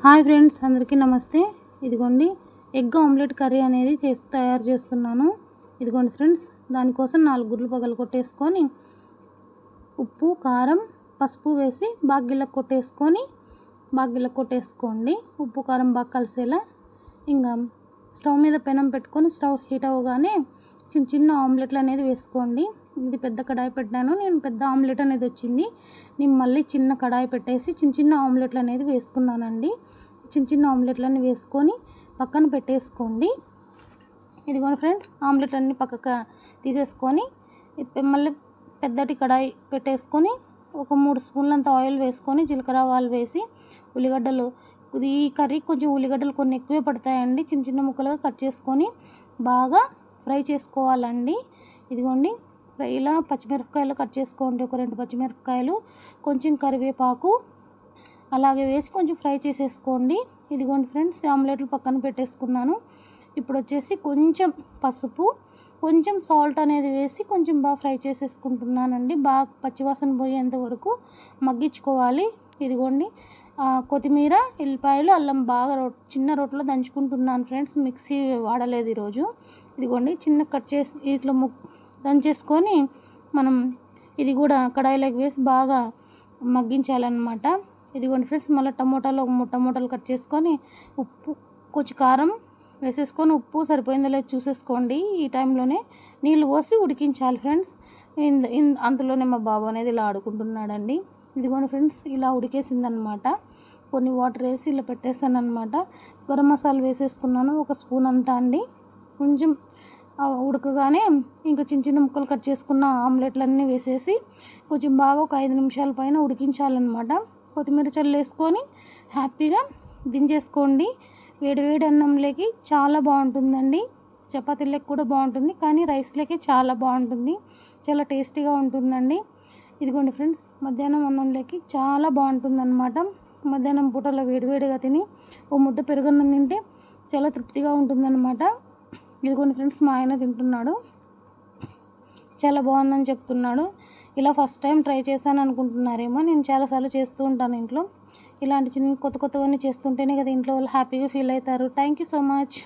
Hi friends, అందరికీ నమస్తే. ఇదిగోండి ఎగ్ ఆమ్లెట్ కర్రీ అనేది తయారు చేస్తున్నాను. ఇదిగోండి ఫ్రెండ్స్, దానికోసం 4 గుడ్లు పగలు కొట్టేసుకొని ఉప్పు, కారం, పసుపు వేసి బాగా గిల్ల కొట్టేసుకోండి. ఉప్పు కారం బాగా కలిసేలా. ఇంకా స్టవ్ మీద పెనం పెట్టుకొని స్టవ్ హీట్ అవ్వగానే చిన్న చిన్న ఆమ్లెట్లు అనేది వేసుకోండి. ఇది పెద్ద కడాయి పెట్టాను, నేను పెద్ద ఆమ్లెట్ అనేది వచ్చింది. నేను మళ్ళీ చిన్న కడాయి పెట్టేసి చిన్న చిన్న ఆమ్లెట్లు అనేది వేసుకున్నానండి. చిన్న చిన్న ఆమ్లెట్లన్నీ వేసుకొని పక్కన పెట్టేసుకోండి. ఇదిగోండి ఫ్రెండ్స్, ఆమ్లెట్లన్నీ పక్కకు తీసేసుకొని మళ్ళీ పెద్దటి కడాయి పెట్టేసుకొని ఒక 3 స్పూన్లంత ఆయిల్ వేసుకొని జీలకర్ర ఆవాలు వేసి ఉల్లిగడ్డలు, ఈ కర్రీ కొంచెం ఉల్లిగడ్డలు కొన్ని ఎక్కువే పడతాయండి. చిన్న చిన్న ముక్కలుగా కట్ చేసుకొని బాగా ఫ్రై చేసుకోవాలండి. ఇదిగోండి ఇలా పచ్చిమిరపకాయలు కట్ చేసుకోండి. ఒక 2 పచ్చిమిరపకాయలు, కొంచెం కరివేపాకు అలాగే వేసి కొంచెం ఫ్రై చేసేసుకోండి. ఇదిగోండి ఫ్రెండ్స్, ఆమ్లెట్లు పక్కన పెట్టేసుకున్నాను. ఇప్పుడు వచ్చేసి కొంచెం పసుపు, కొంచెం సాల్ట్ అనేది వేసి కొంచెం బాగా ఫ్రై చేసేసుకుంటున్నానండి. బాగా పచ్చివాసన పోయేంత వరకు మగ్గించుకోవాలి. ఇదిగోండి కొత్తిమీర, ఎల్లిపాయలు, అల్లం బాగా చిన్న రోట్లో దంచుకుంటున్నాను ఫ్రెండ్స్, మిక్సీ వాడలేదు ఈరోజు. ఇదిగోండి చిన్న కట్ చేసి ఇట్లా దంచేసుకొని మనం ఇది కూడా కడాయిలోకి వేసి బాగా మగ్గించాలన్నమాట. ఇదిగోండి ఫ్రెండ్స్, మళ్ళీ టమోటాలు కట్ చేసుకొని ఉప్పు, కొంచెం కారం వేసేసుకొని ఉప్పు సరిపోయిందో లేదో చూసేసుకోండి. ఈ టైంలోనే నీళ్ళు పోసి ఉడికించాలి ఫ్రెండ్స్. అంతలోనే మా బాబు అనేది ఇలా ఆడుకుంటున్నాడండి. ఇదిగోండి ఫ్రెండ్స్, ఇలా ఉడికేసిందనమాట. కొన్ని వాటర్ వేసి ఇలా పెట్టేస్తాను అనమాట. గరం మసాలా వేసేసుకున్నాను, 1 స్పూన్ అంతా అండి. కొంచెం ఉడకగానే ఇంకా చిన్న చిన్న ముక్కలు కట్ చేసుకున్న ఆమ్లెట్లన్నీ వేసేసి కొంచెం బాగా ఒక 5 నిమిషాల పైన ఉడికించాలన్నమాట. కొత్తిమీర చల్లేసుకొని హ్యాపీగా దించేసుకోండి. వేడివేడి అన్నంలోకి చాలా బాగుంటుందండి. చపాతీలోకి కూడా బాగుంటుంది, కానీ రైస్లోకి చాలా బాగుంటుంది. చాలా టేస్టీగా ఉంటుందండి. ఇదిగోండి ఫ్రెండ్స్, మధ్యాహ్నం అన్నంలోకి చాలా బాగుంటుందన్నమాట. మధ్యాహ్నం పూటలో వేడివేడిగా తిని ఓ ముద్ద పెరుగన్నం తింటే చాలా తృప్తిగా ఉంటుందన్నమాట. ఇదిగోండి ఫ్రెండ్స్, మా ఆయన తింటున్నాడు, చాలా బాగుందని చెప్తున్నాడు. ఇలా ఫస్ట్ టైం ట్రై చేశాను అనుకుంటున్నారేమో. నేను చాలాసార్లు చేస్తూ ఉంటాను ఇంట్లో. ఇలాంటి చిన్న కొత్తవన్నీ చేస్తుంటేనే కదా ఇంట్లో వాళ్ళు హ్యాపీగా ఫీల్ అవుతారు. Thank you so much.